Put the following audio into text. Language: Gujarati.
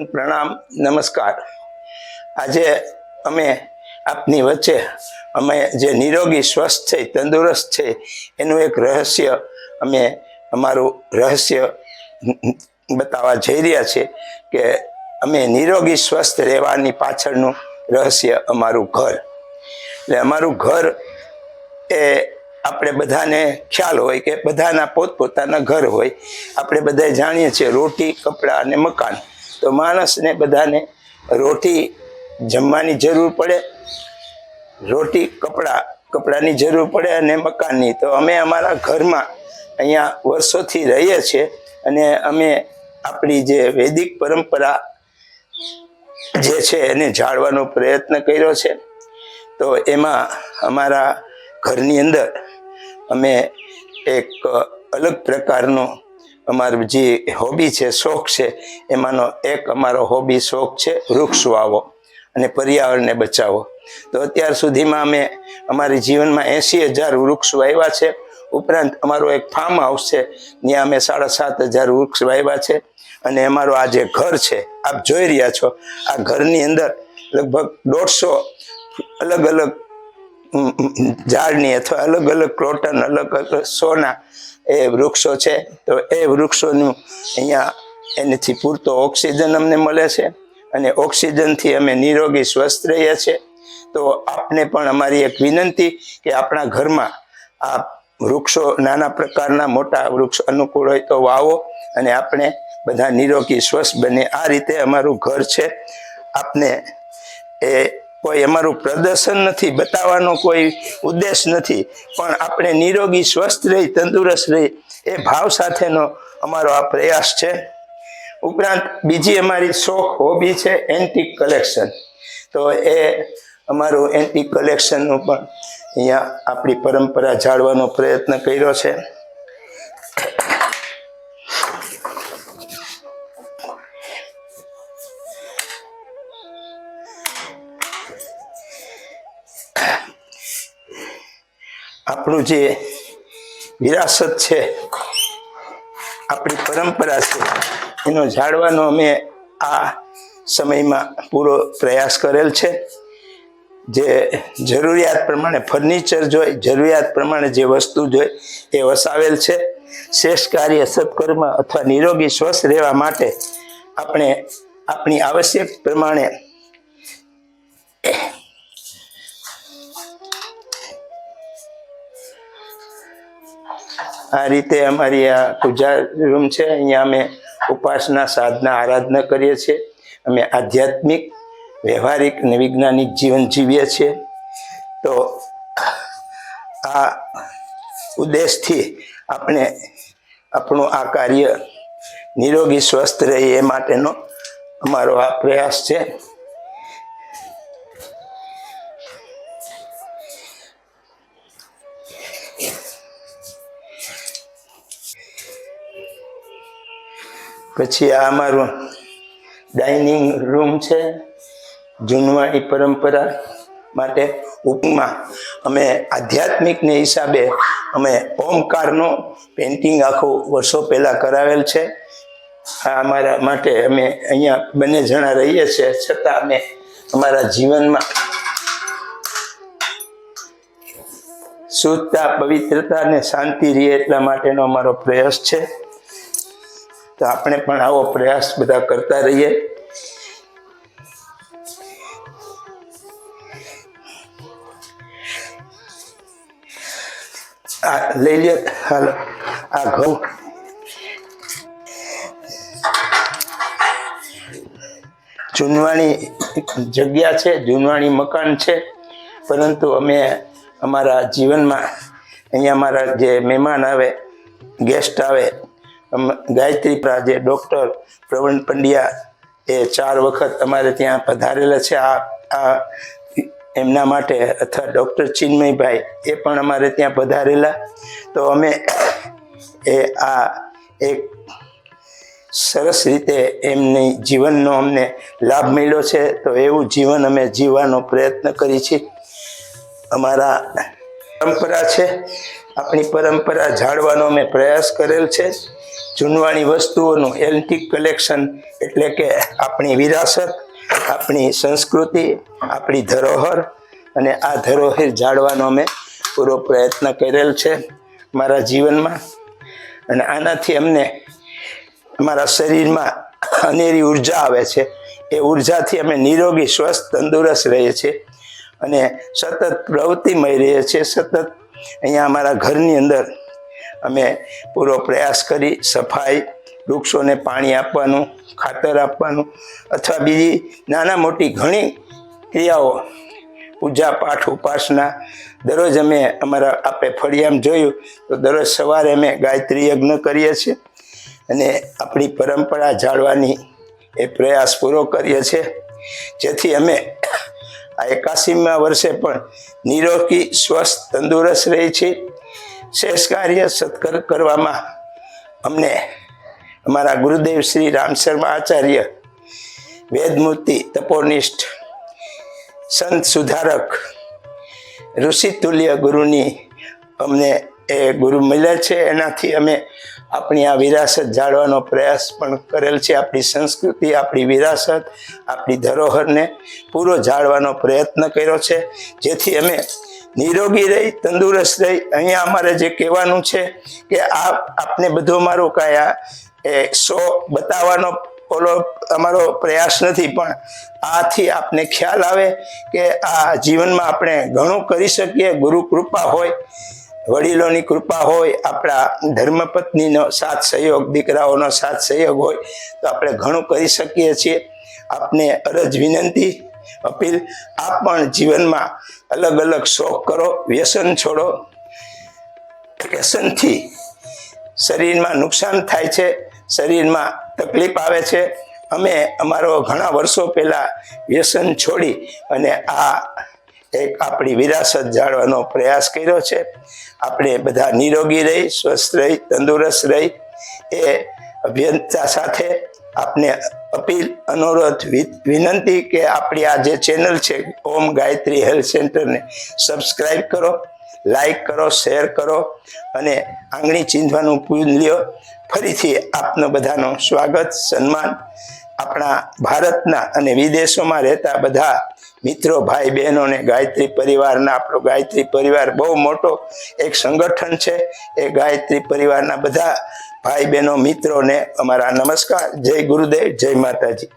પ્રણામ, નમસ્કાર। આજે અમે આપની વચ્ચે અમે જે નિરોગી સ્વસ્થ છે, તંદુરસ્ત છે એનું એક રહસ્ય અમે અમારું રહસ્ય બતાવવા જઈ રહ્યા છીએ કે અમે નિરોગી સ્વસ્થ રહેવાની પાછળનું રહસ્ય અમારું ઘર। એટલે અમારું ઘર એ આપણે બધાને ખ્યાલ હોય કે બધાના પોતપોતાના ઘર હોય। આપણે બધા જાણીએ છીએ રોટી, કપડાં અને મકાન। તો માણસને બધાને રોટી જમવાની જરૂર પડે, રોટી કપડાની જરૂર પડે અને મકાનની। તો અમે અમારા ઘરમાં અહીંયા વર્ષોથી રહીએ છીએ અને અમે આપણી જે વૈદિક પરંપરા જે છે એને જાળવાનો પ્રયત્ન કર્યો છે। તો એમાં અમારા ઘરની અંદર અમે એક અલગ પ્રકારનો અમારું જે હોબી છે, શોખ છે, એમાંનો એક અમારો હોબી શોખ છે વૃક્ષ વાવો અને પર્યાવરણને બચાવો। તો અત્યાર સુધીમાં અમે અમારી જીવનમાં 80,000 વૃક્ષ વાવ્યા છે। ઉપરાંત અમારો એક ફાર્મ હાઉસ છે, ત્યાં અમે 7,500 વૃક્ષ વાવ્યા છે। અને અમારું આ જે ઘર છે, આપ જોઈ રહ્યા છો, આ ઘરની અંદર લગભગ 150 અલગ અલગ ઝાડની અથવા અલગ અલગ ક્રોટન, અલગ અલગ સોના એ વૃક્ષો છે। તો એ વૃક્ષોનું અહીંયા એનાથી પૂરતો ઓક્સિજન અમને મળે છે અને ઓક્સિજનથી અમે નિરોગી સ્વસ્થ રહીએ છીએ। તો આપને પણ અમારી એક વિનંતી કે આપણા ઘરમાં આ વૃક્ષો નાના પ્રકારના, મોટા વૃક્ષ અનુકૂળ હોય તો વાવો અને આપણે બધા નિરોગી સ્વસ્થ બને। આ રીતે અમારું ઘર છે। આપને એ કોઈ અમારું પ્રદર્શન નથી, બતાવવાનો કોઈ ઉદ્દેશ નથી, પણ આપણે નિરોગી સ્વસ્થ રહી, તંદુરસ્ત રહી એ ભાવ સાથેનો અમારો આ પ્રયાસ છે। ઉપરાંત બીજી અમારી શોખ હોબી છે એન્ટિક કલેક્શન। તો એ અમારું એન્ટિક કલેક્શનનું પણ અહીંયા આપણી પરંપરા જાળવાનો પ્રયત્ન કર્યો છે। આપણું જે વિરાસત છે, આપણી પરંપરા છે, એનો જાળવાનો અમે આ સમયમાં પૂરો પ્રયાસ કરેલ છે। જે જરૂરિયાત પ્રમાણે ફર્નિચર જોઈ, જરૂરિયાત પ્રમાણે જે વસ્તુ જોઈ એ વસાવેલ છે। શ્રેષ્ઠ કાર્ય, સત્કર્મ અથવા નિરોગી સ્વસ્થ રહેવા માટે આપણે આપણી આવશ્યક પ્રમાણે આ રીતે અમારી આ પૂજા રૂમ છે। અહીંયા અમે ઉપાસના, સાધના, આરાધના કરીએ છીએ। અમે આધ્યાત્મિક, વ્યવહારિક અને વૈજ્ઞાનિક જીવન જીવીએ છીએ। તો આ ઉદ્દેશથી આપણે આપણું આ કાર્ય નિરોગી સ્વસ્થ રહે એ માટેનો અમારો આ પ્રયાસ છે। પછી આ અમારું ડાઇનિંગ રૂમ છે। જૂનવાણી પરંપરા માટે ઉપમાં અમે આધ્યાત્મિકને હિસાબે અમે ઓમકારનો પેઇન્ટિંગ આખું વર્ષો પહેલાં કરાવેલ છે। આ અમારા માટે અમે અહીંયા બંને જણા રહીએ છીએ, છતાં અમે અમારા જીવનમાં શુદ્ધતા, પવિત્રતા અને શાંતિ રહે એટલા માટેનો અમારો પ્રયાસ છે। તો આપણે પણ આવો પ્રયાસ બધા કરતા રહીએ। આ લઈ લે, હાલો, આ ઘઉં જૂનવાણી જગ્યા છે, જૂનવાણી મકાન છે, પરંતુ અમે અમારા જીવનમાં અહીંયા અમારા જે મહેમાન આવે, ગેસ્ટ આવે, ગાયત્રી જે ડૉક્ટર પ્રવીણ પંડ્યા એ 4 વખત અમારે ત્યાં પધારેલા છે। આ એમના માટે, અથવા ડૉક્ટર ચિન્મયભાઈ એ પણ અમારે ત્યાં પધારેલા। તો અમે આ એક સરસ રીતે એમની જીવનનો અમને લાભ મળ્યો છે। તો એવું જીવન અમે જીવવાનો પ્રયત્ન કરી છીએ। અમારા પરંપરા છે આપણી પરંપરા જાળવાનો મેં પ્રયાસ કરેલ છે. જૂનવાણી વસ્તુઓનું એન્ટિક કલેક્શન એટલે કે આપણી વિરાસત, આપણી સંસ્કૃતિ, આપણી ધરોહર અને આ ધરોહર જાળવાનો મેં પૂરો પ્રયત્ન કરેલ છે મારા જીવનમાં. અને આનાથી અમને અમારા શરીરમાં અનેરી ઉર્જા આવે છે. એ ઉર્જાથી અમે નિરોગી, સ્વસ્થ, તંદુરસ્ત રહીએ છીએ અને સતત પ્રવૃત્તિમય રહીએ છીએ. સતત અહીંયા અમારા ઘરની અંદર અમે પૂરો પ્રયાસ કરી સફાઈ, વૃક્ષોને પાણી આપવાનું, ખાતર આપવાનું અથવા બીજી નાના મોટી ઘણી ક્રિયાઓ, પૂજા પાઠ, ઉપાસના દરરોજ અમે અમારા આપે ફળિયામાં જોયું તો દરરોજ સવારે અમે ગાયત્રી યજ્ઞ કરીએ છીએ અને આપણી પરંપરા જાળવાની એ પ્રયાસ પૂરો કરીએ છીએ, જેથી અમે આ 81મા વર્ષે પણ નિરોગી, સ્વસ્થ, તંદુરસ્ત રહી છીએ. શેષ કાર્ય સત્કર કરવામાં અમને અમારા ગુરુદેવ શ્રી રામ શર્મા આચાર્ય, વેદમૂર્તિ, તપોનિષ્ઠ, સંત સુધારક, ઋષિતુલ્ય ગુરુની અમને એ ગુરુ મળ્યા છે. એનાથી અમે આપણી આ વિરાસત જાળવાનો પ્રયાસ પણ કરેલ છે. આપણી સંસ્કૃતિ, આપણી વિરાસત, આપણી ધરોહરને પૂરો જાળવાનો પ્રયત્ન કર્યો છે, જેથી અમે નિરોગી રહી, તંદુરસ્ત રહી. અહીંયા અમારે જે કહેવાનું છે કે આપને બધો મારો કાયા શો બતાવવાનો ઓલો અમારો પ્રયાસ નથી, પણ આથી આપને ખ્યાલ આવે કે આ જીવનમાં આપણે ઘણું કરી શકીએ. ગુરુ કૃપા હોય, વડીલોની કૃપા હોય, આપણા ધર્મપત્નીનો સાથ સહયોગ, દીકરાઓનો સાથ સહયોગ હોય તો આપણે ઘણું કરી શકીએ છીએ. આપને અરજ, વિનંતી, અપીલ, આપ પણ જીવનમાં અલગ અલગ શોખ કરો, વ્યસન છોડો. વ્યસનથી શરીરમાં નુકસાન થાય છે, શરીરમાં તકલીફ આવે છે. અમે અમારો ઘણા વર્ષો પહેલા વ્યસન છોડી અને આ એક આપણી વિરાસત જાળવાનો પ્રયાસ કર્યો છે. આપણે બધા નિરોગી રહી, સ્વસ્થ રહી, તંદુરસ્ત રહી એ અભ્યંતા સાથે આપને અપીલ, અનુરોધ, વિનંતી કે આપણી આ જે ચેનલ છે ઓમ ગાયત્રી હેલ્થ સેન્ટરને સબસ્ક્રાઈબ કરો, લાઈક કરો, શેર કરો અને આંગળી ચીંધવાનું ભૂલી લ્યો. ફરીથી આપનો બધાનો સ્વાગત, સન્માન. આપણા ભારતના અને વિદેશોમાં રહેતા બધા મિત્રો, ભાઈ બહેનોને ગાયત્રી પરિવારના, આપણો ગાયત્રી પરિવાર બહુ મોટો એક સંગઠન છે. એ ગાયત્રી પરિવારના બધા ભાઈ બહેનો, મિત્રોને અમારા નમસ્કાર. જય ગુરુદેવ, જય માતાજી.